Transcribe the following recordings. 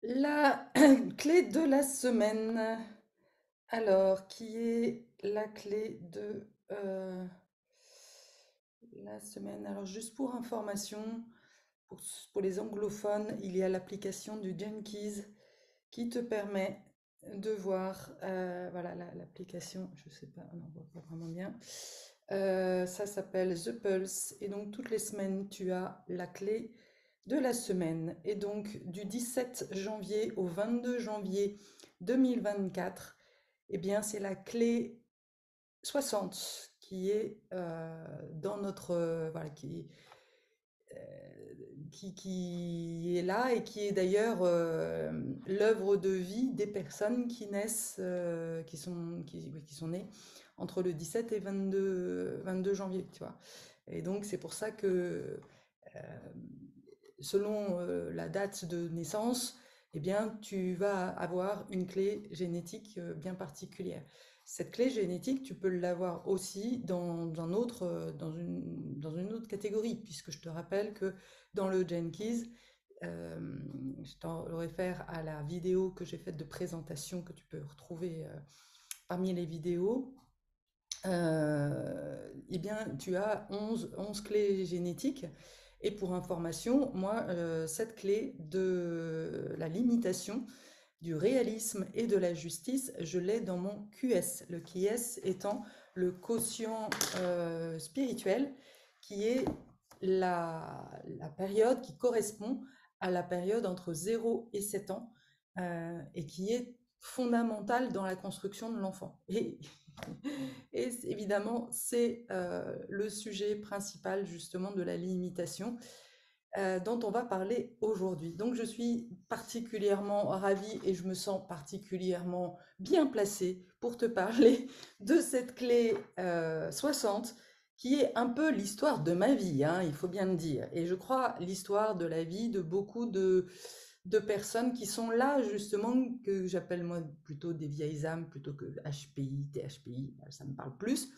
La clé de la semaine. Alors, qui est la clé de la semaine? Alors, juste pour information, pour, pour les anglophones, il y a l'application du Jenkins qui te permet de voir, voilà l'application, je sais pas, on voit pas vraiment bien. Ça s'appelle The Pulse et donc toutes les semaines tu as la clé de la semaine et donc du 17 janvier au 22 janvier 2024, eh bien c'est la clé 60 qui est dans notre voilà qui est là et qui est d'ailleurs l'œuvre de vie des personnes qui naissent, oui, qui sont nées entre le 17 et 22 janvier, tu vois. Et donc c'est pour ça que euh, selon la date de naissance, eh bien, tu vas avoir une clé génétique bien particulière. Cette clé génétique, tu peux l'avoir aussi dans une autre catégorie, puisque je te rappelle que dans le Jenkins, je t'en réfère à la vidéo que j'ai faite de présentation que tu peux retrouver parmi les vidéos. Eh bien, tu as 11 clés génétiques. Et pour information, moi, cette clé de la limitation, du réalisme et de la justice, je l'ai dans mon QS. Le QS étant le quotient spirituel, qui est la période qui correspond à la période entre 0 et 7 ans, et qui est fondamentale dans la construction de l'enfant. Et évidemment, c'est le sujet principal justement de la limitation dont on va parler aujourd'hui. Donc je suis particulièrement ravie et je me sens particulièrement bien placée pour te parler de cette clé 60 qui est un peu l'histoire de ma vie, hein, il faut bien le dire. Et je crois l'histoire de la vie de beaucoup de personnes qui sont là justement, que j'appelle moi plutôt des vieilles âmes plutôt que HPI, THPI, ça me parle plus,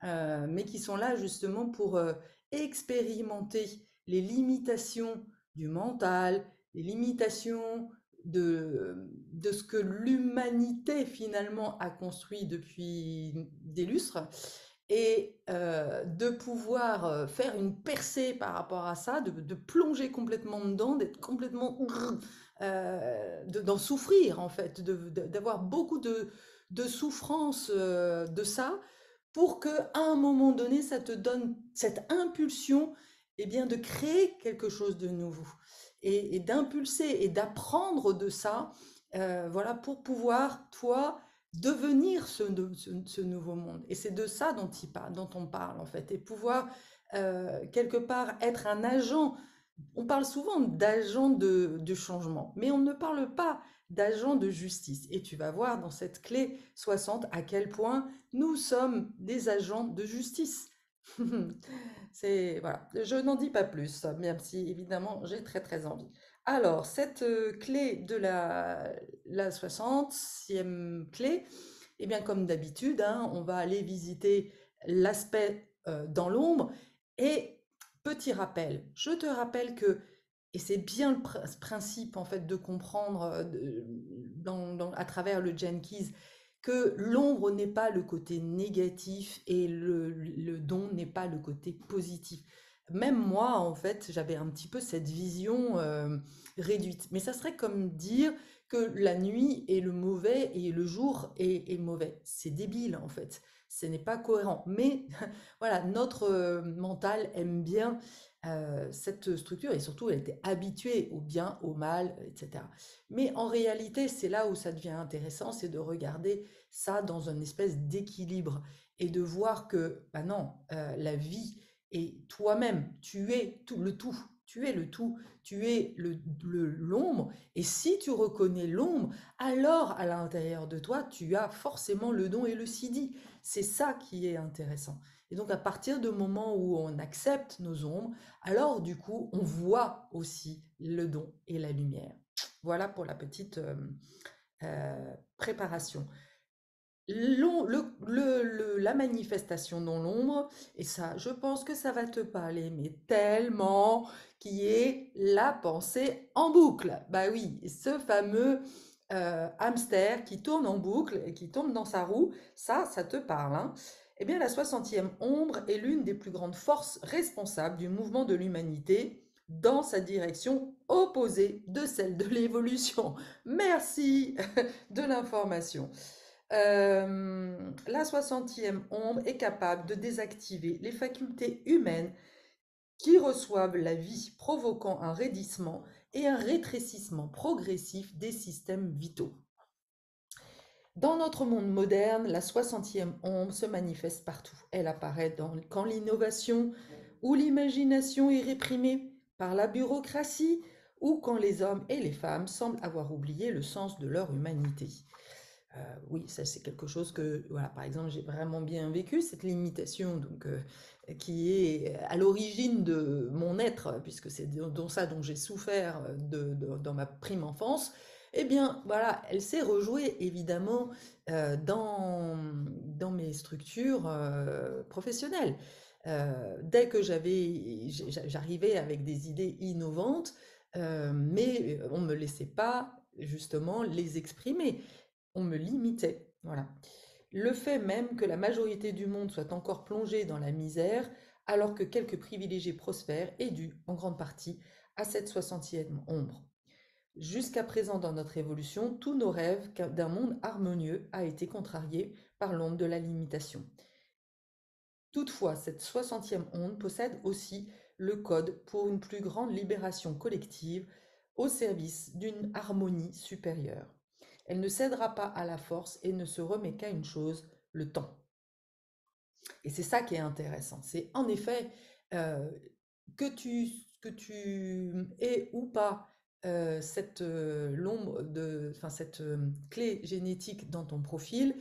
mais qui sont là justement pour expérimenter les limitations du mental, les limitations de ce que l'humanité finalement a construit depuis des lustres, et de pouvoir faire une percée par rapport à ça, de plonger complètement dedans, d'être complètement d'en souffrir en fait, d'avoir beaucoup de souffrance de ça, pour que à un moment donné, ça te donne cette impulsion, eh bien, de créer quelque chose de nouveau et d'impulser et d'apprendre de ça, voilà, pour pouvoir, toi, devenir ce nouveau monde. Et c'est de ça dont on parle, en fait, et pouvoir, quelque part, être un agent. On parle souvent d'agent de changement, mais on ne parle pas d'agent de justice. Et tu vas voir dans cette clé 60 à quel point nous sommes des agents de justice. C'est voilà, je n'en dis pas plus, même si évidemment j'ai très très envie. Alors, cette clé de la 60e clé, eh bien comme d'habitude, hein, on va aller visiter l'aspect dans l'ombre. Et petit rappel, je te rappelle que, et c'est bien le principe en fait de comprendre à travers le Jenkins, que l'ombre n'est pas le côté négatif et le don n'est pas le côté positif. Même moi, en fait, j'avais un petit peu cette vision réduite. Mais ça serait comme dire que la nuit est le mauvais et le jour est mauvais. C'est débile, en fait. Ce n'est pas cohérent. Mais voilà, notre mental aime bien cette structure et surtout, elle était habituée au bien, au mal, etc. Mais en réalité, c'est là où ça devient intéressant, c'est de regarder ça dans une espèce d'équilibre et de voir que, bah non, la vie est toi-même, tu es tout, le tout, tu es le tout, tu es l'ombre, et si tu reconnais l'ombre, alors à l'intérieur de toi, tu as forcément le don et le sidi. C'est ça qui est intéressant. Et donc à partir du moment où on accepte nos ombres, alors du coup, on voit aussi le don et la lumière. Voilà pour la petite préparation. la manifestation dans l'ombre, et ça, je pense que ça va te parler, mais tellement, qui est la pensée en boucle. Bah oui, ce fameux hamster qui tourne en boucle et qui tourne dans sa roue, ça te parle, hein. Eh bien, la 60e ombre est l'une des plus grandes forces responsables du mouvement de l'humanité dans sa direction opposée de celle de l'évolution. Merci de l'information. La 60e ombre est capable de désactiver les facultés humaines qui reçoivent la vie, provoquant un raidissement et un rétrécissement progressif des systèmes vitaux. Dans notre monde moderne, la 60e ombre se manifeste partout. Elle apparaît quand l'innovation ou l'imagination est réprimée par la bureaucratie ou quand les hommes et les femmes semblent avoir oublié le sens de leur humanité. Oui, ça c'est quelque chose que, voilà, par exemple, j'ai vraiment bien vécu, cette limitation donc, qui est à l'origine de mon être, puisque c'est dans ça dont j'ai souffert dans ma prime enfance. Eh bien, voilà, elle s'est rejouée évidemment dans mes structures professionnelles. Dès que j'arrivais avec des idées innovantes, mais on ne me laissait pas justement les exprimer. On me limitait, voilà. Le fait même que la majorité du monde soit encore plongée dans la misère, alors que quelques privilégiés prospèrent, est dû, en grande partie, à cette 60e ombre. Jusqu'à présent dans notre évolution, tous nos rêves d'un monde harmonieux a été contrarié par l'ombre de la limitation. Toutefois, cette 60e onde possède aussi le code pour une plus grande libération collective au service d'une harmonie supérieure. Elle ne cédera pas à la force et ne se remet qu'à une chose, le temps. Et c'est ça qui est intéressant. C'est en effet euh, que tu aies ou pas cette clé génétique dans ton profil,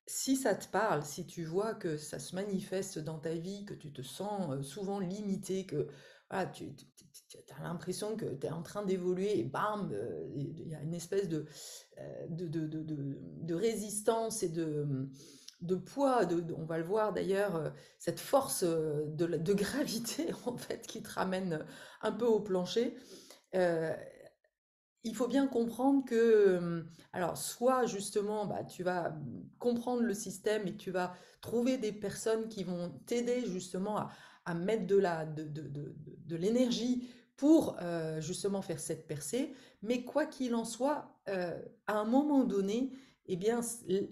si ça te parle, si tu vois que ça se manifeste dans ta vie, que tu te sens souvent limité, que voilà, tu as l'impression que tu es en train d'évoluer et bam, il y a une espèce de résistance et de poids, on va le voir d'ailleurs, cette force de gravité en fait qui te ramène un peu au plancher. Euh, il faut bien comprendre que, alors, soit justement, bah, tu vas comprendre le système et tu vas trouver des personnes qui vont t'aider justement à mettre de l'énergie pour justement faire cette percée. Mais quoi qu'il en soit, à un moment donné, eh bien,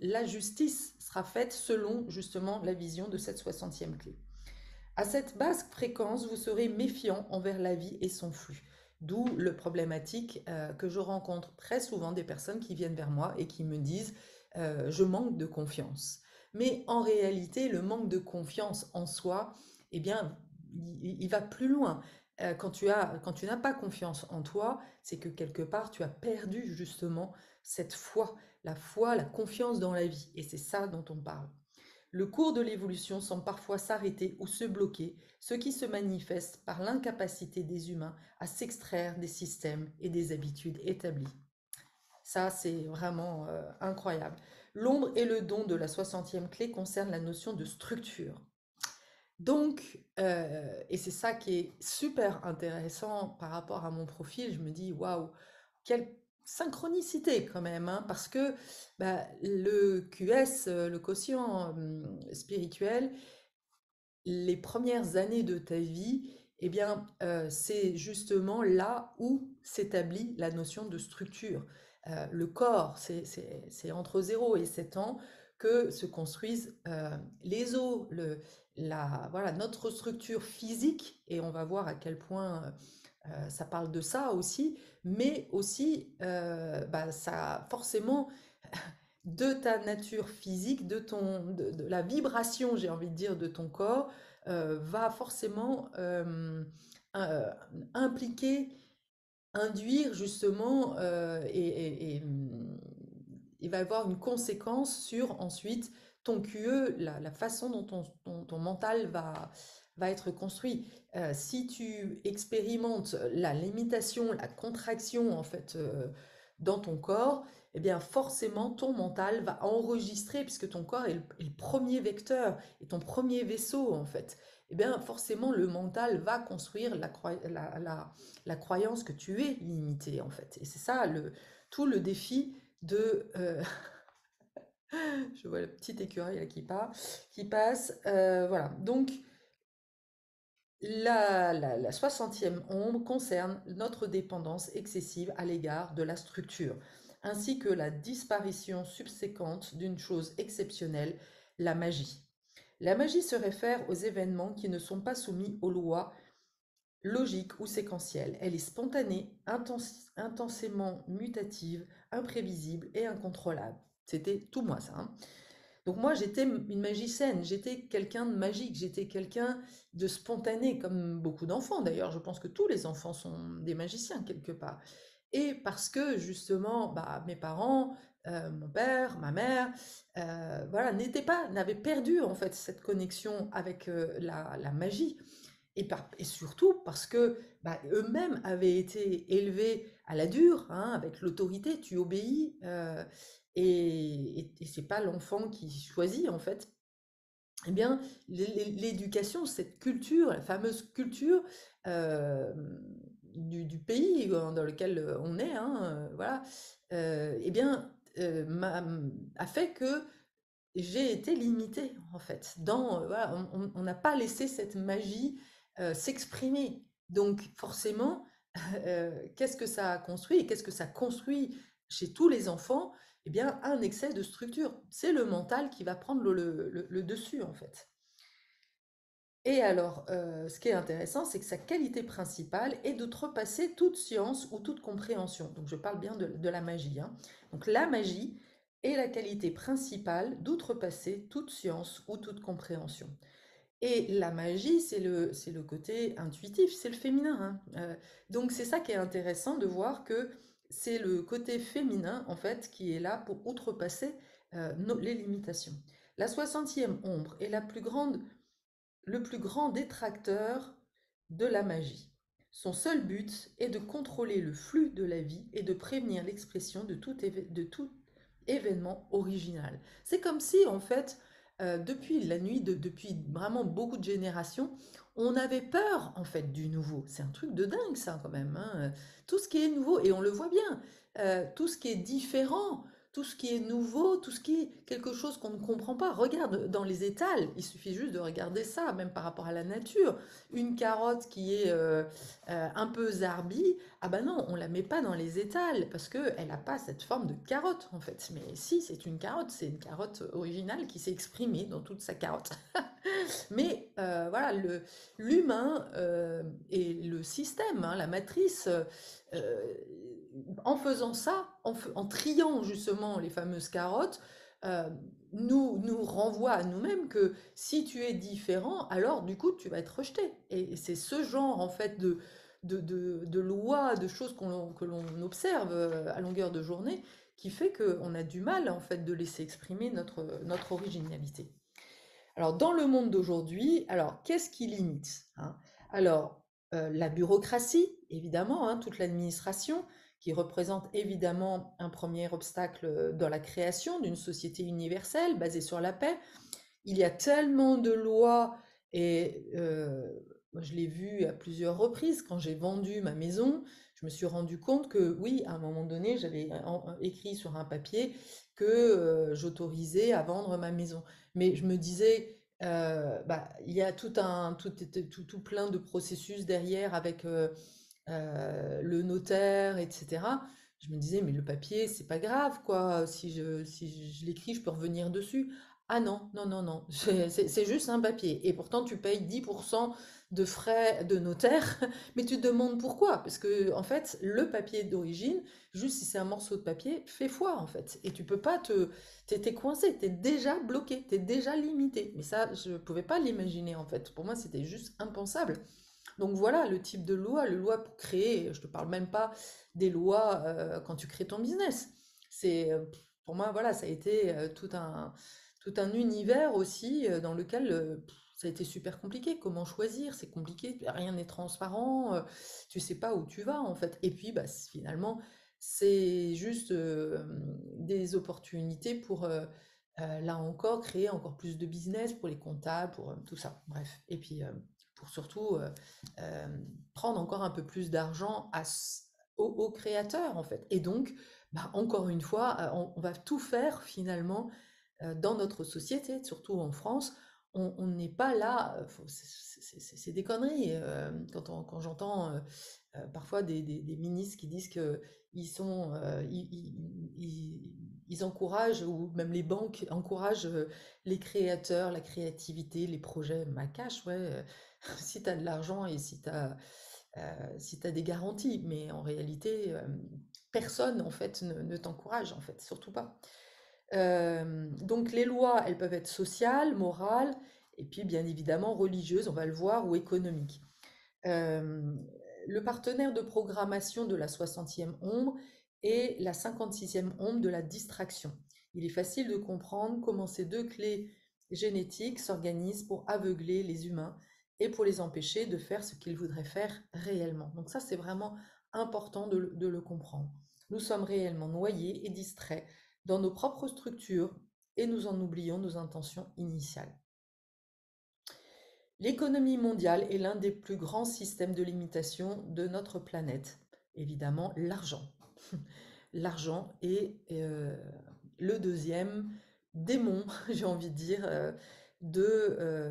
la justice sera faite selon justement la vision de cette 60e clé. À cette basse fréquence, vous serez méfiant envers la vie et son flux. D'où le problématique que je rencontre très souvent des personnes qui viennent vers moi et qui me disent je manque de confiance. Mais en réalité, le manque de confiance en soi, eh bien, il va plus loin. Quand tu n'as pas confiance en toi, c'est que quelque part, tu as perdu justement cette foi, la confiance dans la vie. Et c'est ça dont on parle. Le cours de l'évolution semble parfois s'arrêter ou se bloquer, ce qui se manifeste par l'incapacité des humains à s'extraire des systèmes et des habitudes établies. Ça, c'est vraiment incroyable. L'ombre et le don de la 60e clé concernent la notion de structure. Donc, et c'est ça qui est super intéressant par rapport à mon profil, je me dis, waouh, quelle synchronicité quand même, hein, parce que bah, le QS, le quotient spirituel, les premières années de ta vie, eh bien, c'est justement là où s'établit la notion de structure. Le corps, c'est entre 0 et 7 ans que se construisent les os, voilà, notre structure physique, et on va voir à quel point ça parle de ça aussi, mais aussi bah, ça forcément de ta nature physique, de la vibration, j'ai envie de dire, de ton corps, va forcément euh, impliquer, induire justement, il va y avoir une conséquence sur ensuite ton QE, la façon dont ton mental va être construit. Si tu expérimentes la limitation, la contraction en fait dans ton corps, eh bien forcément ton mental va enregistrer, puisque ton corps est le premier vecteur, et ton premier vaisseau en fait. Eh bien forcément le mental va construire la croyance que tu es limité en fait. Et c'est ça tout le défi de... je vois le petit écureuil là qui passe. Voilà, donc la 60e ombre concerne notre dépendance excessive à l'égard de la structure, ainsi que la disparition subséquente d'une chose exceptionnelle, la magie. La magie se réfère aux événements qui ne sont pas soumis aux lois logiques ou séquentielles. Elle est spontanée, intensément mutative, imprévisible et incontrôlable. C'était tout moi ça, hein. Donc moi, j'étais une magicienne, j'étais quelqu'un de magique, j'étais quelqu'un de spontané, comme beaucoup d'enfants d'ailleurs. Je pense que tous les enfants sont des magiciens quelque part. Et parce que justement, bah, mes parents, mon père, ma mère, voilà, n'avaient perdu en fait cette connexion avec la magie. Et surtout parce que bah, eux-mêmes avaient été élevés à la dure, hein, avec l'autorité, tu obéis, et c'est pas l'enfant qui choisit en fait. Eh bien, l'éducation, cette culture, la fameuse culture euh, du pays dans lequel on est, hein, voilà, eh bien, a fait que j'ai été limitée en fait. Voilà, on n'a pas laissé cette magie s'exprimer. Donc forcément, qu'est-ce que ça a construit et qu'est-ce que ça construit chez tous les enfants? Eh bien, un excès de structure. C'est le mental qui va prendre le dessus en fait. Et alors, ce qui est intéressant, c'est que sa qualité principale est d'outrepasser toute science ou toute compréhension. Donc, je parle bien de la magie, hein. Donc, la magie est la qualité principale d'outrepasser toute science ou toute compréhension. Et la magie, c'est le côté intuitif, c'est le féminin, hein. Donc, c'est ça qui est intéressant de voir que c'est le côté féminin, en fait, qui est là pour outrepasser les limitations. La 60e ombre est le plus grand détracteur de la magie. Son seul but est de contrôler le flux de la vie et de prévenir l'expression de tout événement original. C'est comme si, en fait, depuis la nuit, depuis vraiment beaucoup de générations, on avait peur, en fait, du nouveau. C'est un truc de dingue, ça, quand même, hein. Tout ce qui est nouveau, et on le voit bien, tout ce qui est différent, tout ce qui est nouveau, tout ce qui est quelque chose qu'on ne comprend pas. Regarde dans les étals, il suffit juste de regarder ça, même par rapport à la nature. Une carotte qui est un peu zarbie, ah ben non, on la met pas dans les étals parce qu'elle n'a pas cette forme de carotte en fait. Mais si, c'est une carotte originale qui s'est exprimée dans toute sa carotte. Mais voilà, l'humain et le système, hein, la matrice, en faisant ça, en triant justement les fameuses carottes, euh, nous renvoie à nous-mêmes que si tu es différent, alors du coup tu vas être rejeté. Et c'est ce genre en fait de lois, de choses que l'on observe à longueur de journée qui fait qu'on a du mal en fait de laisser exprimer notre originalité. Alors, dans le monde d'aujourd'hui, alors qu'est-ce qui limite, hein? Alors, la bureaucratie, évidemment, hein, toute l'administration, qui représente évidemment un premier obstacle dans la création d'une société universelle basée sur la paix. Il y a tellement de lois et moi, je l'ai vu à plusieurs reprises quand j'ai vendu ma maison. Je me suis rendu compte que oui, à un moment donné, j'avais écrit sur un papier que j'autorisais à vendre ma maison. Mais je me disais, bah, il y a tout plein de processus derrière avec le notaire, etc. Je me disais, mais le papier, c'est pas grave, quoi. Si je l'écris, je peux revenir dessus. Ah non, non, non, non, c'est juste un papier. Et pourtant, tu payes 10% de frais de notaire, mais tu te demandes pourquoi. Parce que, en fait, le papier d'origine, juste si c'est un morceau de papier, fait foi, en fait. Et tu peux pas t'es coincé, t'es déjà bloqué, t'es déjà limité. Mais ça, je pouvais pas l'imaginer, en fait. Pour moi, c'était juste impensable. Donc voilà le type de loi, le loi pour créer, je te parle même pas des lois quand tu crées ton business. C'est pour moi voilà, ça a été tout un univers aussi dans lequel ça a été super compliqué. Comment choisir? C'est compliqué, rien n'est transparent, tu sais pas où tu vas en fait. Et puis bah, finalement, c'est juste des opportunités pour, là encore, créer encore plus de business pour les comptables, pour tout ça. Bref. Et puis, pour surtout euh, prendre encore un peu plus d'argent aux créateurs, en fait. Et donc, bah, encore une fois, on va tout faire finalement dans notre société, surtout en France. On n'est pas là, c'est des conneries. Quand j'entends parfois des ministres qui disent que ils encouragent, ou même les banques encouragent les créateurs, la créativité, les projets. Ma cash, ouais, si tu as de l'argent et si tu as des garanties. Mais en réalité, personne en fait ne t'encourage, en fait, surtout pas. Donc les lois, elles peuvent être sociales, morales, et puis bien évidemment religieuses, on va le voir, ou économiques. Euh, le partenaire de programmation de la 60e ombre est la 56e ombre de la distraction. Il est facile de comprendre comment ces deux clés génétiques s'organisent pour aveugler les humains et pour les empêcher de faire ce qu'ils voudraient faire réellement. Donc ça, c'est vraiment important de le comprendre. Nous sommes réellement noyés et distraits dans nos propres structures et nous en oublions nos intentions initiales. L'économie mondiale est l'un des plus grands systèmes de limitation de notre planète. Évidemment, l'argent. L'argent est le deuxième démon, j'ai envie de dire,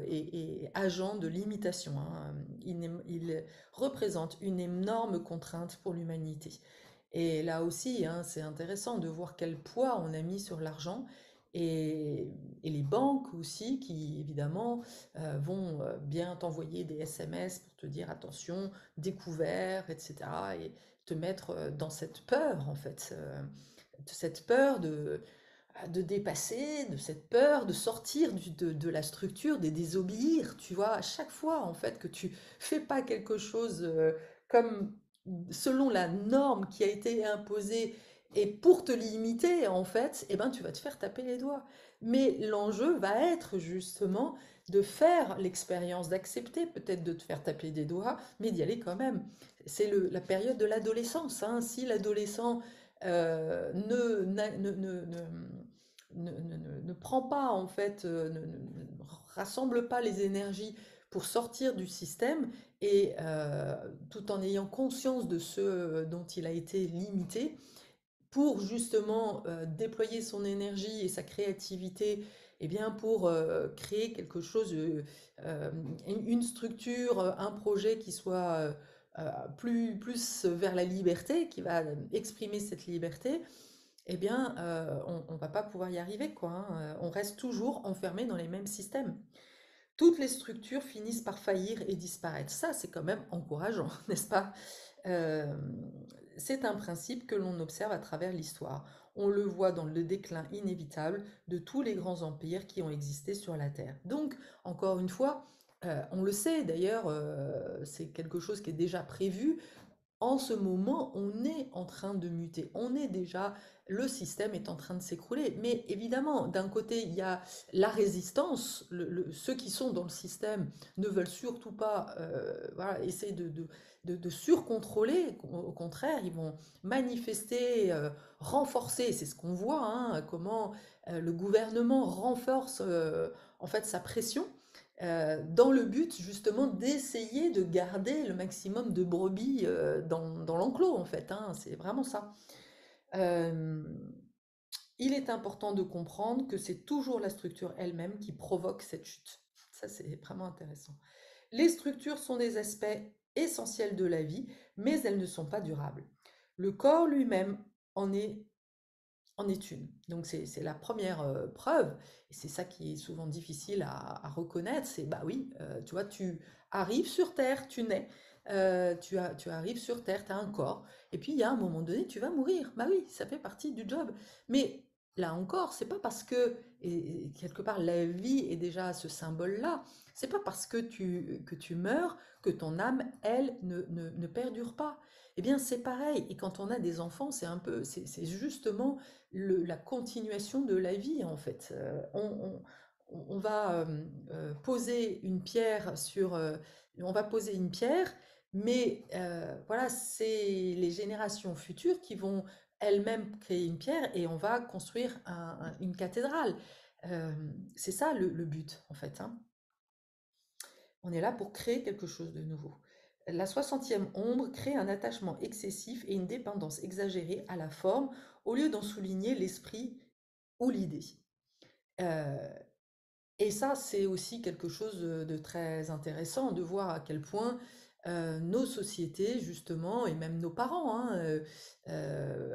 et agent de limitation, hein. Il représente une énorme contrainte pour l'humanité. Et là aussi, hein, c'est intéressant de voir quel poids on a mis sur l'argent et les banques aussi qui, évidemment, vont bien t'envoyer des SMS pour te dire attention, découvert, etc. Et te mettre dans cette peur, en fait, de cette peur de dépasser, de cette peur de sortir de la structure, de désobéir, tu vois, à chaque fois, en fait, que tu fais pas quelque chose comme selon la norme qui a été imposée et pour te limiter, en fait, eh ben, tu vas te faire taper les doigts. Mais l'enjeu va être justement de faire l'expérience, d'accepter peut-être de te faire taper des doigts, mais d'y aller quand même. C'est la période de l'adolescence, hein. Si l'adolescent ne prend pas, en fait, ne rassemble pas les énergies pour sortir du système et tout en ayant conscience de ce dont il a été limité, pour justement déployer son énergie et sa créativité, et bien pour créer quelque chose, une structure, un projet qui soit plus vers la liberté, qui va exprimer cette liberté, eh bien, on ne va pas pouvoir y arriver, quoi, hein. On reste toujours enfermé dans les mêmes systèmes. Toutes les structures finissent par faillir et disparaître. Ça, c'est quand même encourageant, n'est-ce pas? Euh, c'est un principe que l'on observe à travers l'histoire. On le voit dans le déclin inévitable de tous les grands empires qui ont existé sur la Terre. Donc, encore une fois, on le sait d'ailleurs, c'est quelque chose qui est déjà prévu. En ce moment, on est en train de muter. On est déjà, le système est en train de s'écrouler. Mais évidemment, d'un côté, il y a la résistance. Ceux qui sont dans le système ne veulent surtout pas voilà, essayer de surcontrôler. Au contraire, ils vont manifester, renforcer. C'est ce qu'on voit, hein, comment le gouvernement renforce en fait sa pression dans le but justement d'essayer de garder le maximum de brebis dans l'enclos, en fait, hein, c'est vraiment ça. Euh, il est important de comprendre que c'est toujours la structure elle-même qui provoque cette chute. Ça, c'est vraiment intéressant. Les structures sont des aspects essentiels de la vie, mais elles ne sont pas durables. Le corps lui-même en est en est une. Donc c'est la première preuve, et c'est ça qui est souvent difficile à reconnaître, c'est bah oui, tu vois, tu arrives sur Terre, tu nais, tu arrives sur Terre, tu as un corps, et puis il y a un moment donné, tu vas mourir. Bah oui, ça fait partie du job. Mais là encore, c'est pas parce que, et quelque part, la vie est déjà ce symbole-là, c'est pas parce que tu meurs que ton âme, elle, ne perdure pas. Eh bien, c'est pareil. Et quand on a des enfants, c'est justement la continuation de la vie, en fait. On va poser une pierre on va poser une pierre, Mais voilà, c'est les générations futures qui vont elles-mêmes créer une pierre et on va construire une cathédrale. C'est ça le but, en fait, hein. On est là pour créer quelque chose de nouveau. La 60e ombre crée un attachement excessif et une dépendance exagérée à la forme au lieu d'en souligner l'esprit ou l'idée. Euh, et ça, c'est aussi quelque chose de très intéressant de voir à quel point nos sociétés, justement, et même nos parents, hein,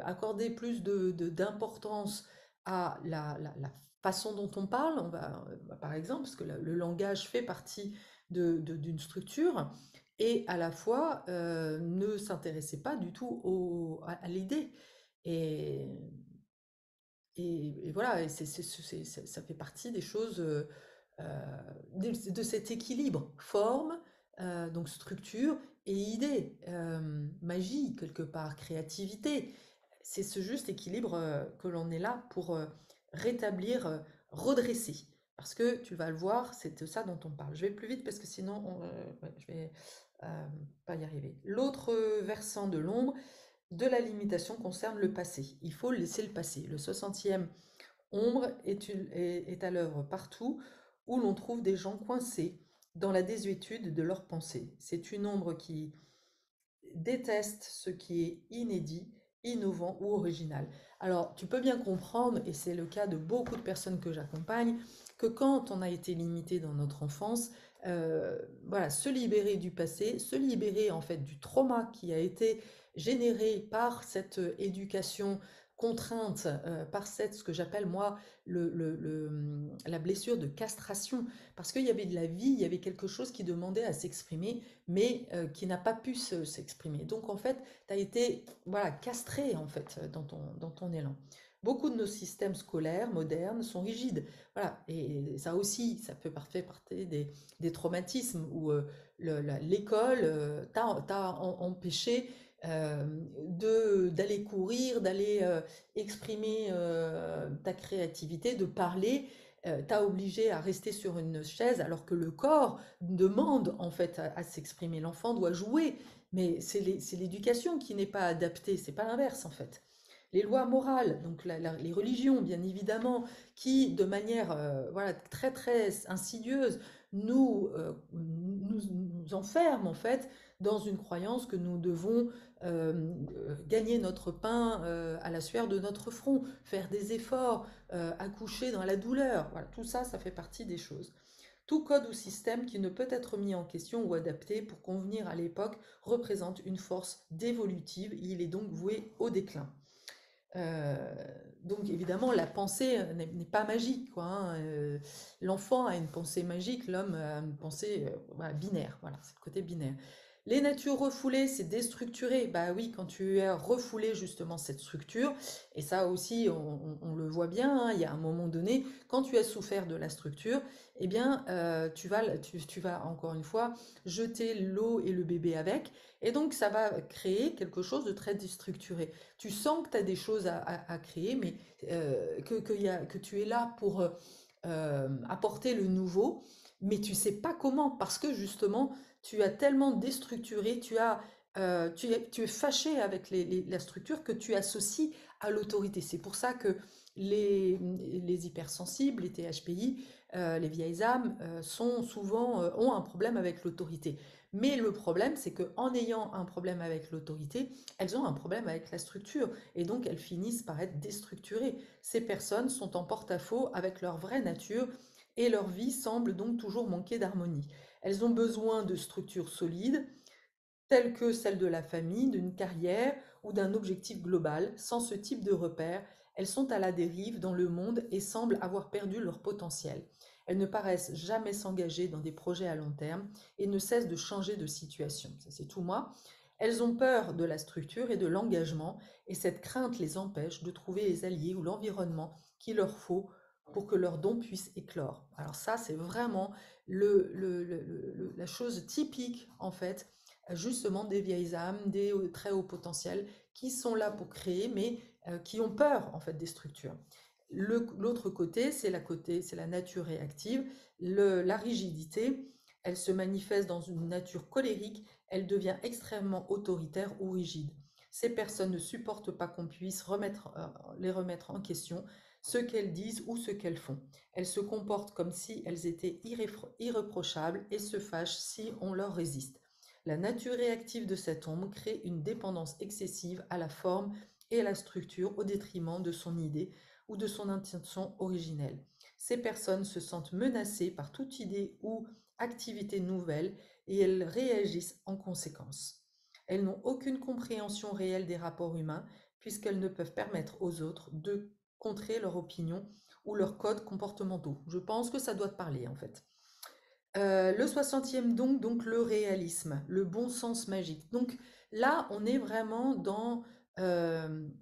accordaient plus d'importance à la façon dont on parle. Par exemple, parce que le langage fait partie d'une structure, et à la fois ne s'intéressait pas du tout à l'idée. Et, et voilà, et ça fait partie des choses, de cet équilibre, forme, donc structure et idée, magie quelque part, créativité. C'est ce juste équilibre que l'on est là pour rétablir, redresser. Parce que tu vas le voir, c'est de ça dont on parle. Je vais plus vite parce que sinon ouais, je vais pas y arriver. L'autre versant de l'ombre de la limitation concerne le passé. Il faut laisser le passé. Le 60e ombre est à l'œuvre partout où l'on trouve des gens coincés dans la désuétude de leurs pensées. C'est une ombre qui déteste ce qui est inédit, innovant ou original. Alors, tu peux bien comprendre, et c'est le cas de beaucoup de personnes que j'accompagne, que quand on a été limité dans notre enfance, voilà, se libérer du passé, se libérer en fait du trauma qui a été généré par cette éducation contrainte, par ce que j'appelle moi la blessure de castration, parce qu'il y avait de la vie, il y avait quelque chose qui demandait à s'exprimer, mais qui n'a pas pu s'exprimer. Donc en fait, tu as été voilà, castré en fait dans ton élan. Beaucoup de nos systèmes scolaires modernes sont rigides. Voilà. Et ça aussi, ça peut faire partie des traumatismes où l'école t'a empêché d'aller courir, d'aller exprimer ta créativité, de parler, t'a obligé à rester sur une chaise alors que le corps demande en fait à s'exprimer. L'enfant doit jouer, mais c'est l'éducation qui n'est pas adaptée, c'est pas l'inverse en fait. Les lois morales, donc les religions bien évidemment, qui de manière voilà, très très insidieuse nous enferment en fait dans une croyance que nous devons gagner notre pain à la sueur de notre front, faire des efforts, accoucher dans la douleur. Voilà, tout ça, ça fait partie des choses. Tout code ou système qui ne peut être mis en question ou adapté pour convenir à l'époque représente une force dévolutive. Il est donc voué au déclin. Euh, donc évidemment, la pensée n'est pas magique, quoi, hein. L'enfant a une pensée magique, l'homme a une pensée voilà, binaire. Voilà, c'est le côté binaire. Les natures refoulées, c'est déstructuré. Bah oui, quand tu as refoulé justement cette structure, et ça aussi, on le voit bien, hein, il y a un moment donné, quand tu as souffert de la structure, eh bien, tu vas encore une fois jeter l'eau et le bébé avec, et donc ça va créer quelque chose de très déstructuré. Tu sens que tu as des choses à créer, mais que tu es là pour apporter le nouveau, mais tu sais pas comment, parce que justement, tu as tellement déstructuré, tu es fâché avec la structure que tu associes à l'autorité. C'est pour ça que les hypersensibles, les THPI, les vieilles âmes, ont un problème avec l'autorité. Mais le problème, c'est qu'en ayant un problème avec l'autorité, elles ont un problème avec la structure et donc elles finissent par être déstructurées. Ces personnes sont en porte-à-faux avec leur vraie nature et leur vie semble donc toujours manquer d'harmonie. Elles ont besoin de structures solides, telles que celle de la famille, d'une carrière ou d'un objectif global. Sans ce type de repère, elles sont à la dérive dans le monde et semblent avoir perdu leur potentiel. Elles ne paraissent jamais s'engager dans des projets à long terme et ne cessent de changer de situation. Ça, c'est tout moi. Elles ont peur de la structure et de l'engagement, et cette crainte les empêche de trouver les alliés ou l'environnement qu'il leur faut pour que leurs dons puissent éclore. Alors ça, c'est vraiment la chose typique, en fait, justement des vieilles âmes, des très hauts potentiels, qui sont là pour créer, mais qui ont peur, en fait, des structures. L'autre côté, c'est la nature réactive, la rigidité. Elle se manifeste dans une nature colérique, elle devient extrêmement autoritaire ou rigide. Ces personnes ne supportent pas qu'on puisse les remettre en question, ce qu'elles disent ou ce qu'elles font. Elles se comportent comme si elles étaient irréprochables et se fâchent si on leur résiste. La nature réactive de cette ombre crée une dépendance excessive à la forme et à la structure au détriment de son idée ou de son intention originelle. Ces personnes se sentent menacées par toute idée ou activité nouvelle et elles réagissent en conséquence. Elles n'ont aucune compréhension réelle des rapports humains puisqu'elles ne peuvent permettre aux autres de contrer leur opinion ou leurs codes comportementaux. Je pense que ça doit te parler en fait. Le 60e donc le réalisme, le bon sens magique. Donc là, on est vraiment dans le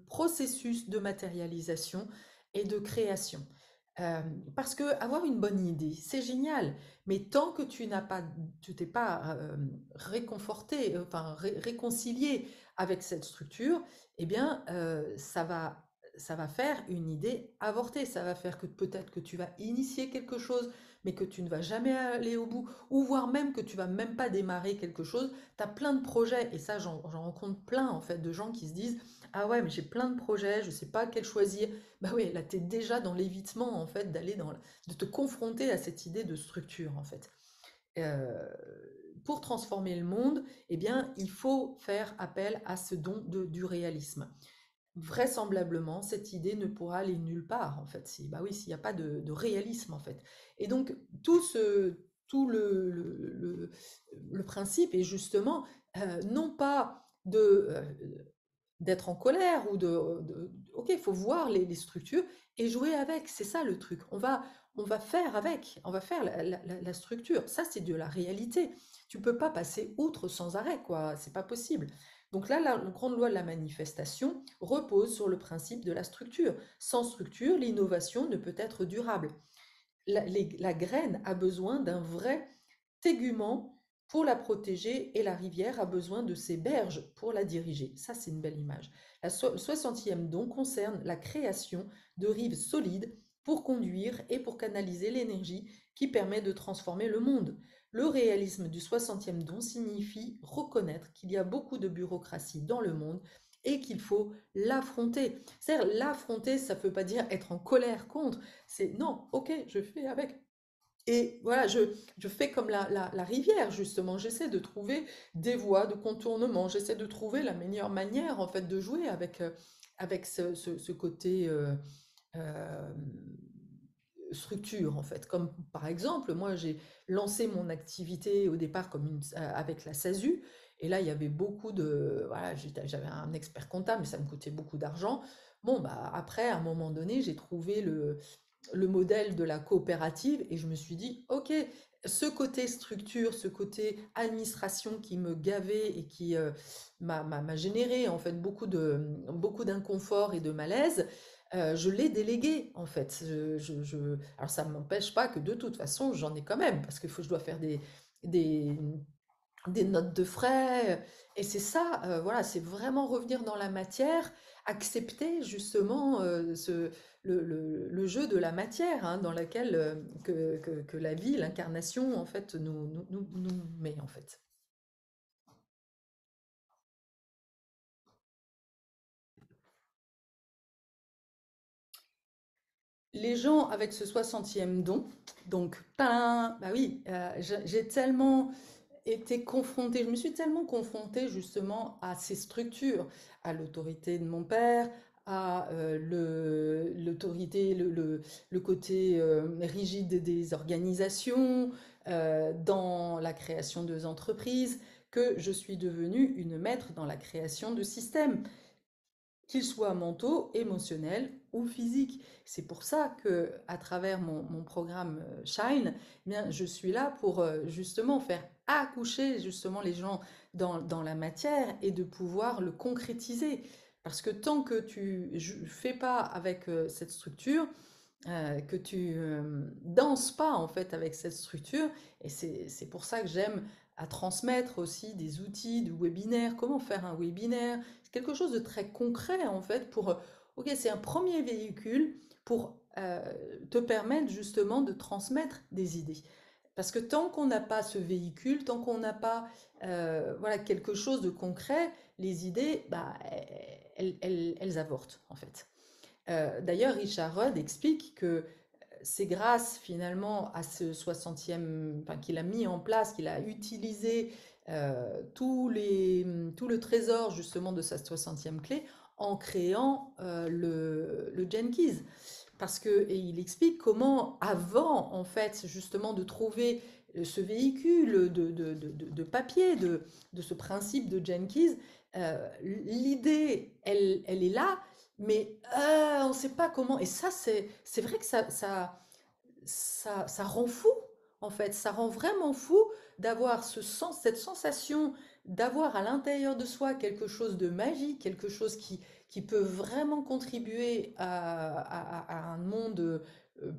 processus de matérialisation et de création. Euh, Parce que avoir une bonne idée, c'est génial, mais tant que tu t'es pas réconforté, enfin réconcilié avec cette structure, eh bien, ça va faire une idée avortée. Ça va faire que peut-être que tu vas initier quelque chose, mais que tu ne vas jamais aller au bout, ou voire même que tu vas même pas démarrer quelque chose. Tu as plein de projets, et ça, j'en rencontre plein en fait de gens qui se disent, ah ouais, mais j'ai plein de projets, je sais pas quel choisir. Bah oui, là, tu es déjà dans l'évitement en fait de te confronter à cette idée de structure en fait. Euh, pour transformer le monde, eh bien, il faut faire appel à ce don du réalisme. Vraisemblablement, cette idée ne pourra aller nulle part, en fait. Bah oui, s'il n'y a pas de réalisme, en fait. Et donc, tout le principe est justement non pas d'être en colère ok, il faut voir les structures et jouer avec. C'est ça le truc. On va faire avec. On va faire la structure. Ça, c'est de la réalité. Tu peux pas passer outre sans arrêt, quoi. C'est pas possible. Donc là, la grande loi de la manifestation repose sur le principe de la structure. Sans structure, l'innovation ne peut être durable. La graine a besoin d'un vrai tégument pour la protéger et la rivière a besoin de ses berges pour la diriger. Ça, c'est une belle image. Le 60e don concerne la création de rives solides pour conduire et pour canaliser l'énergie qui permet de transformer le monde. Le réalisme du 60e don signifie reconnaître qu'il y a beaucoup de bureaucratie dans le monde et qu'il faut l'affronter. C'est-à-dire, l'affronter, ça ne veut pas dire être en colère contre, c'est non, ok, je fais avec. Et voilà, je fais comme la rivière, justement. J'essaie de trouver des voies de contournement. J'essaie de trouver la meilleure manière, en fait, de jouer avec ce côté euh, structure, en fait. Comme par exemple, moi, j'ai lancé mon activité au départ avec la SASU. Et là, il y avait beaucoup de... Voilà, j'avais un expert comptable, mais ça me coûtait beaucoup d'argent. Bon, bah, après, à un moment donné, j'ai trouvé le modèle de la coopérative et je me suis dit, ok, ce côté structure, ce côté administration qui me gavait et qui m'a généré en fait beaucoup d'inconfort et de malaise, je l'ai délégué en fait. Alors ça ne m'empêche pas que de toute façon j'en ai quand même parce que je dois faire des, des notes de frais. Et c'est ça, voilà, c'est vraiment revenir dans la matière, accepter justement le jeu de la matière hein, dans laquelle que la vie, l'incarnation, en fait, nous met, en fait. Les gens avec ce 60e don, donc, bah oui, j'ai tellement été confrontée, je me suis tellement confrontée justement à ces structures, à l'autorité de mon père, à l'autorité, le côté rigide des organisations, dans la création de entreprises, que je suis devenue une maître dans la création de systèmes qu'ils soient mentaux, émotionnels ou physiques. C'est pour ça que, à travers mon programme Shine, eh bien, je suis là pour justement faire accoucher justement les gens dans la matière et de pouvoir le concrétiser. Parce que tant que tu ne fais pas avec cette structure, que tu danses pas en fait avec cette structure, et c'est pour ça que j'aime à transmettre aussi des outils de webinaire, comment faire un webinaire, c'est quelque chose de très concret en fait pour, ok, c'est un premier véhicule pour te permettre justement de transmettre des idées. Parce que tant qu'on n'a pas ce véhicule, tant qu'on n'a pas voilà, quelque chose de concret, les idées, bah, elles avortent en fait. D'ailleurs, Richard Rudd explique que c'est grâce finalement à ce 60e, enfin, qu'il a mis en place, qu'il a utilisé tout le trésor justement de sa 60e clé en créant le Jenkins. Parce que, et il explique comment, avant, en fait, justement, de trouver ce véhicule de papier, de ce principe de Jenkins, l'idée, elle est là, mais on ne sait pas comment. Et ça, c'est vrai que ça rend fou, en fait. Ça rend vraiment fou d'avoir cette sensation d'avoir à l'intérieur de soi quelque chose de magique, quelque chose qui peut vraiment contribuer à un monde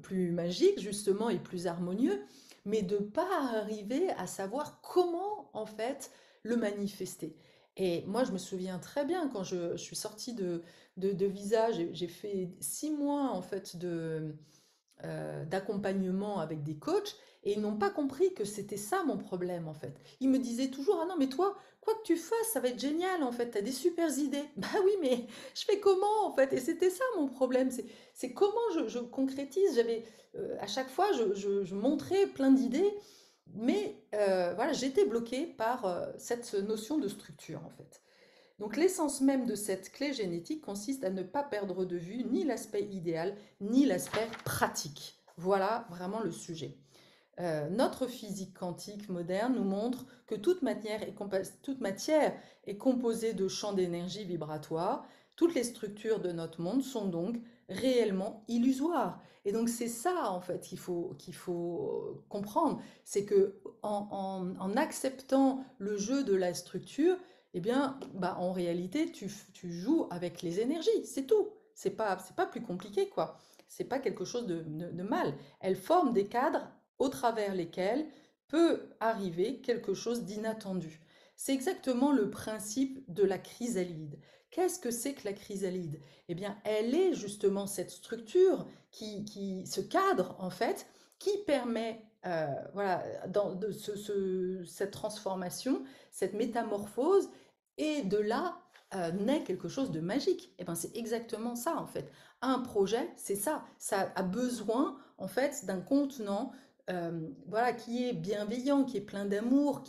plus magique, justement, et plus harmonieux, mais de ne pas arriver à savoir comment, en fait, le manifester. Et moi, je me souviens très bien quand je suis sortie de Visa, j'ai fait 6 mois, en fait, d'accompagnement avec des coachs et ils n'ont pas compris que c'était ça mon problème en fait. Ils me disaient toujours ah non mais toi quoi que tu fasses ça va être génial en fait, t'as des super idées. Bah oui mais je fais comment en fait et c'était ça mon problème, c'est comment je concrétise. J'avais à chaque fois je montrais plein d'idées mais voilà j'étais bloquée par cette notion de structure en fait. Donc l'essence même de cette clé génétique consiste à ne pas perdre de vue ni l'aspect idéal, ni l'aspect pratique. Voilà vraiment le sujet. Notre physique quantique moderne nous montre que toute matière est composée de champs d'énergie vibratoire. Toutes les structures de notre monde sont donc réellement illusoires. Et donc c'est ça en fait qu'il faut comprendre, c'est que en acceptant le jeu de la structure, eh bien, bah, en réalité, tu joues avec les énergies, c'est tout. C'est pas plus compliqué, quoi. C'est pas quelque chose de mal. Elles forment des cadres au travers lesquels peut arriver quelque chose d'inattendu. C'est exactement le principe de la chrysalide. Qu'est-ce que c'est que la chrysalide? Eh bien, elle est justement cette structure ce cadre, en fait, qui permet voilà, cette transformation, cette métamorphose, et de là naît quelque chose de magique. Et ben c'est exactement ça en fait. Un projet, c'est ça. Ça a besoin en fait d'un contenant, voilà, qui est bienveillant, qui est plein d'amour,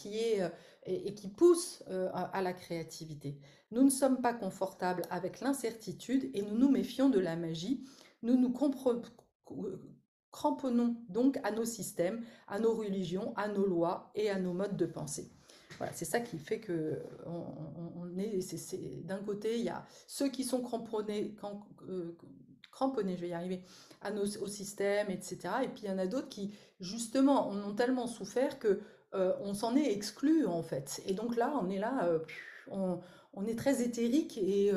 et qui pousse à la créativité. Nous ne sommes pas confortables avec l'incertitude et nous nous méfions de la magie. Nous nous cramponnons donc à nos systèmes, à nos religions, à nos lois et à nos modes de pensée. Voilà, c'est ça qui fait que d'un côté, il y a ceux qui sont cramponnés, je vais y arriver, au système, etc. Et puis il y en a d'autres qui, justement, en ont tellement souffert que on s'en est exclu, en fait. Et donc là, on est très éthérique et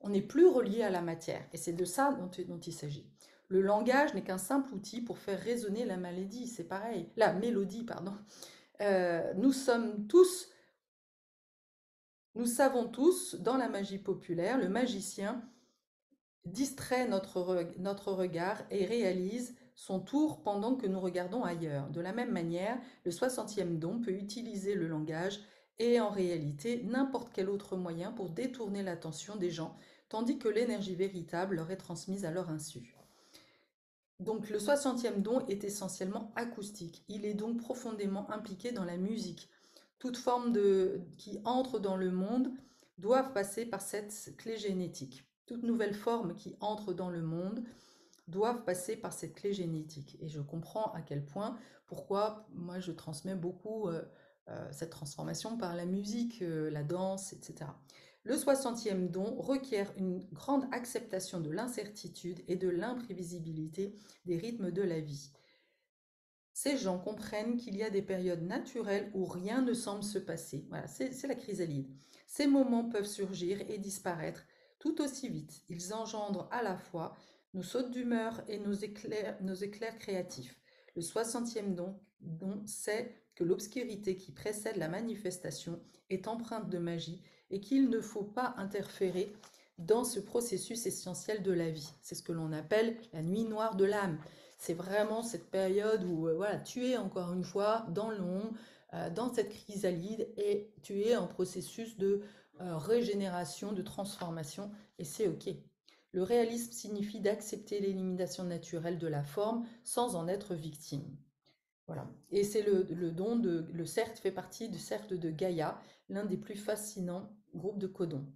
on n'est plus relié à la matière. Et c'est de ça dont il s'agit. Le langage n'est qu'un simple outil pour faire résonner la mélodie, c'est pareil. La mélodie, pardon. Nous sommes tous, nous savons tous, dans la magie populaire, le magicien distrait notre regard et réalise son tour pendant que nous regardons ailleurs. De la même manière, le 60e don peut utiliser le langage et en réalité n'importe quel autre moyen pour détourner l'attention des gens, tandis que l'énergie véritable leur est transmise à leur insu. Donc le 60e don est essentiellement acoustique. Il est donc profondément impliqué dans la musique. Toute forme qui entre dans le monde doivent passer par cette clé génétique. Toute nouvelle forme qui entre dans le monde doivent passer par cette clé génétique. Et je comprends à quel point, pourquoi moi je transmets beaucoup cette transformation par la musique, la danse, etc. Le 60e don requiert une grande acceptation de l'incertitude et de l'imprévisibilité des rythmes de la vie. Ces gens comprennent qu'il y a des périodes naturelles où rien ne semble se passer. Voilà, c'est la chrysalide. Ces moments peuvent surgir et disparaître tout aussi vite. Ils engendrent à la fois nos sautes d'humeur et nos éclairs créatifs. Le 60e don sait que l'obscurité qui précède la manifestation est empreinte de magie et qu'il ne faut pas interférer dans ce processus essentiel de la vie. C'est ce que l'on appelle la nuit noire de l'âme. c'est vraiment cette période où voilà, tu es encore une fois dans l'ombre, dans cette chrysalide et tu es en processus de régénération, de transformation et c'est OK. Le réalisme signifie d'accepter l'élimination naturelle de la forme sans en être victime. Voilà. Et c'est le don de le cercle fait partie du cercle de Gaïa, l'un des plus fascinants groupes de codons.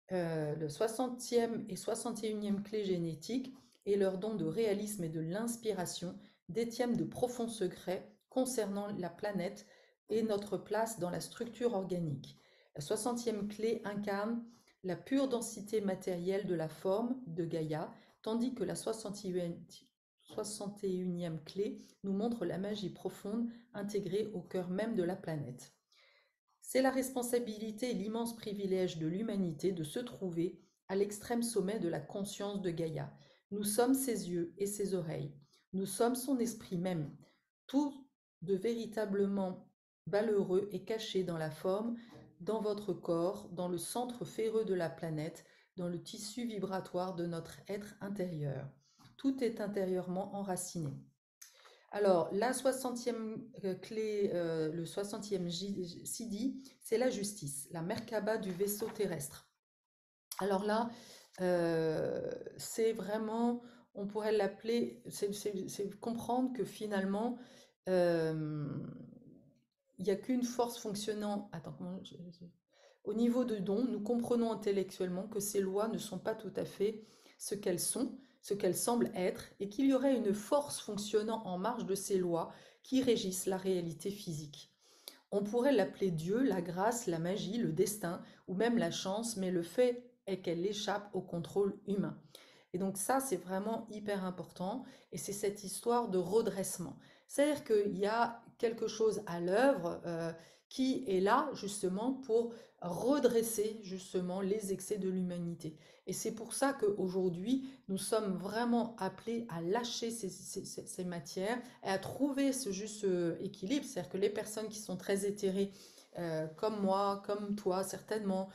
Le 60e et 61e clé génétique et leur don de réalisme et de l'inspiration détiennent de profonds secrets concernant la planète et notre place dans la structure organique. La 60e clé incarne la pure densité matérielle de la forme de Gaïa, tandis que la 61e clé nous montre la magie profonde intégrée au cœur même de la planète. C'est la responsabilité et l'immense privilège de l'humanité de se trouver à l'extrême sommet de la conscience de Gaïa. Nous sommes ses yeux et ses oreilles. Nous sommes son esprit même. Tout de véritablement valeureux est caché dans la forme, dans votre corps, dans le centre ferreux de la planète, dans le tissu vibratoire de notre être intérieur. Tout est intérieurement enraciné. Alors, la 60e clé, le 60e Sidi, c'est la justice, la Merkaba du vaisseau terrestre. Alors là, c'est vraiment, on pourrait l'appeler, c'est comprendre que finalement, euh, il n'y a qu'une force fonctionnant. Attends, au niveau de don, nous comprenons intellectuellement que ces lois ne sont pas tout à fait ce qu'elles sont, ce qu'elles semblent être, et qu'il y aurait une force fonctionnant en marge de ces lois qui régissent la réalité physique. On pourrait l'appeler Dieu, la grâce, la magie, le destin, ou même la chance, mais le fait est qu'elle échappe au contrôle humain. Et donc ça, c'est vraiment hyper important, et c'est cette histoire de redressement. C'est-à-dire qu'il y a quelque chose à l'œuvre qui est là justement pour redresser justement les excès de l'humanité. Et c'est pour ça qu'aujourd'hui, nous sommes vraiment appelés à lâcher ces matières et à trouver ce juste équilibre. C'est-à-dire que les personnes qui sont très éthérées, comme moi, comme toi certainement,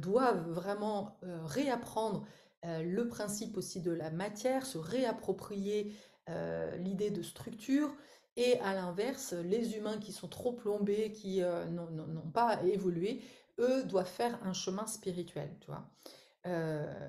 doivent vraiment réapprendre le principe aussi de la matière, se réapproprier l'idée de structure. Et à l'inverse, les humains qui sont trop plombés, qui n'ont pas évolué, eux doivent faire un chemin spirituel, tu vois.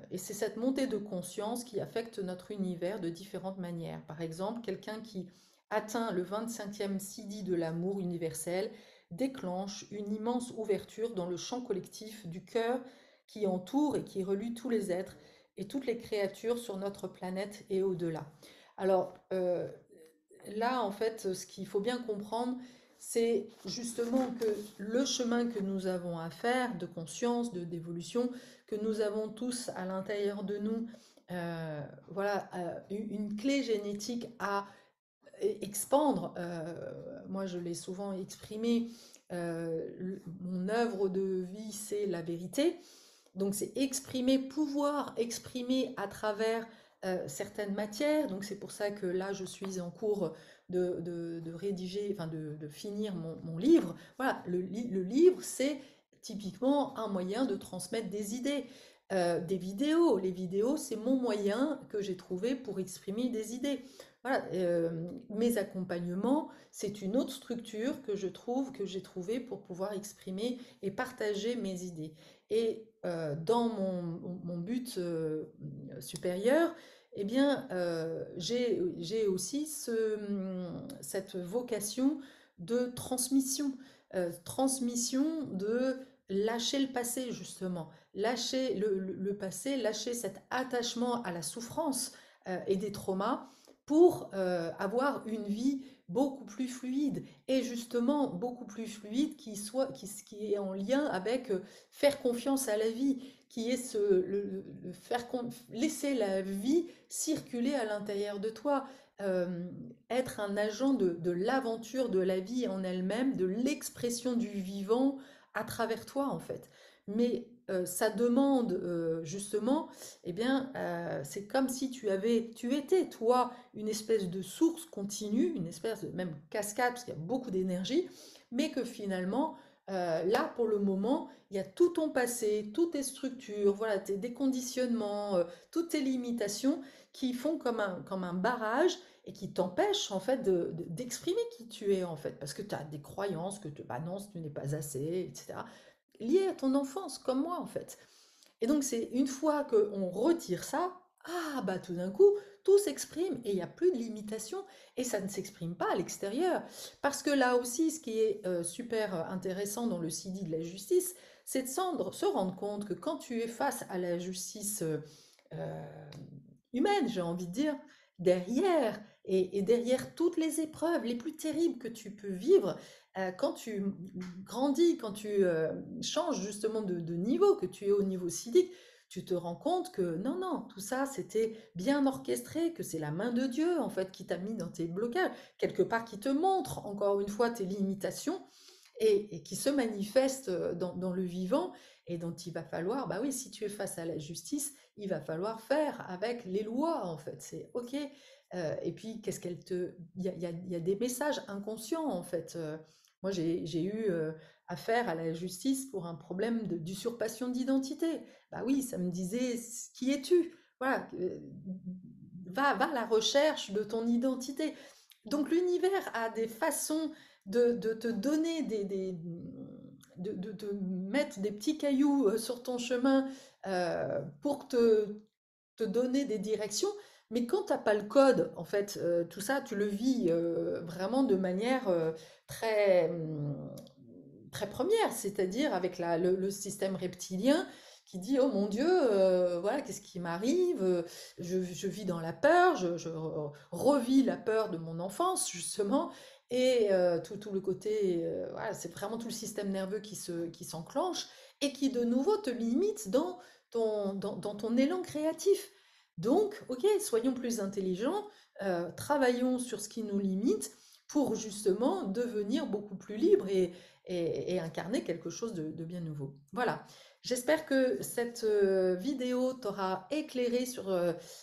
Et c'est cette montée de conscience qui affecte notre univers de différentes manières. Par exemple, quelqu'un qui atteint le 25e sidi de l'amour universel déclenche une immense ouverture dans le champ collectif du cœur qui entoure et qui relie tous les êtres et toutes les créatures sur notre planète et au-delà. Alors là, en fait, ce qu'il faut bien comprendre, c'est justement que le chemin que nous avons à faire de conscience, d'évolution, que nous avons tous à l'intérieur de nous, voilà, une clé génétique à expandre. Moi, je l'ai souvent exprimé. Mon œuvre de vie, c'est la vérité. Donc, c'est exprimer, pouvoir exprimer à travers certaines matières. Donc, c'est pour ça que là, je suis en cours de rédiger, enfin, de finir mon livre. Voilà, le livre, c'est typiquement un moyen de transmettre des idées. Des vidéos. Les vidéos, c'est mon moyen que j'ai trouvé pour exprimer des idées. Voilà, mes accompagnements, c'est une autre structure que je trouve, que j'ai trouvée pour pouvoir exprimer et partager mes idées. Et dans mon but supérieur, eh bien, j'ai aussi cette vocation de transmission, transmission de lâcher le passé, justement, lâcher le passé, lâcher cet attachement à la souffrance et des traumas pour avoir une vie beaucoup plus fluide et justement beaucoup plus fluide qui est en lien avec faire confiance à la vie, qui est laisser la vie circuler à l'intérieur de toi, être un agent de l'aventure de la vie en elle-même, de l'expression du vivant à travers toi en fait. Mais ça demande justement, eh bien, c'est comme si tu étais toi une espèce de source continue, une espèce de même cascade parce qu'il y a beaucoup d'énergie, mais que finalement Là, pour le moment, il y a tout ton passé, toutes tes structures, voilà, tes déconditionnements, toutes tes limitations qui font comme un barrage et qui t'empêchent en fait d'exprimer qui tu es en fait, parce que tu as des croyances que bah non, tu n'es pas assez, etc. Liées à ton enfance, comme moi en fait. Et donc, c'est une fois qu'on retire ça, ah bah tout d'un coup, tout s'exprime et il n'y a plus de limitation et ça ne s'exprime pas à l'extérieur. Parce que là aussi, ce qui est super intéressant dans le CD de la justice, c'est de se rendre compte que quand tu es face à la justice euh, humaine, j'ai envie de dire, derrière, et derrière toutes les épreuves les plus terribles que tu peux vivre, quand tu grandis, quand tu changes justement de niveau, que tu es au niveau civique, tu te rends compte que non, non, tout ça, c'était bien orchestré, que c'est la main de Dieu, en fait, qui t'a mis dans tes blocages, quelque part qui te montre, encore une fois, tes limitations, et qui se manifestent dans le vivant, et dont il va falloir, bah oui, si tu es face à la justice, il va falloir faire avec les lois, en fait. C'est OK. Et puis, qu'est-ce qu'elle te... il y a des messages inconscients, en fait. Moi, j'ai eu affaire à la justice pour un problème d'usurpation d'identité. Bah oui, ça me disait, qui es-tu? Voilà, va à la recherche de ton identité. Donc l'univers a des façons de te donner de te mettre des petits cailloux sur ton chemin pour te donner des directions. Mais quand tu n'as pas le code, en fait, tout ça, tu le vis vraiment de manière très, très première, c'est-à-dire avec le système reptilien qui dit, oh mon Dieu, voilà, qu'est-ce qui m'arrive? Je vis dans la peur, je revis la peur de mon enfance, justement, et tout le côté, voilà, c'est vraiment tout le système nerveux qui s'enclenche et qui de nouveau te limite dans ton élan créatif. Donc, ok, soyons plus intelligents, travaillons sur ce qui nous limite pour justement devenir beaucoup plus libres et incarner quelque chose de bien nouveau. Voilà. J'espère que cette vidéo t'aura éclairé sur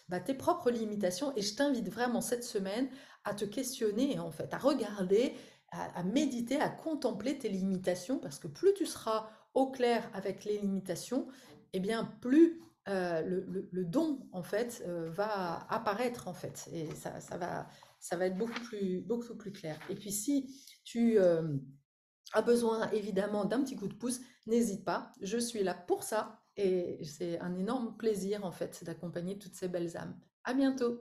bah, tes propres limitations et je t'invite vraiment cette semaine à te questionner, en fait, à regarder, à méditer, à contempler tes limitations parce que plus tu seras au clair avec les limitations, eh bien plus le don en fait va apparaître en fait et ça va être beaucoup plus clair. Et puis si tu as besoin évidemment d'un petit coup de pouce, n'hésite pas, je suis là pour ça et c'est un énorme plaisir en fait d'accompagner toutes ces belles âmes. À bientôt!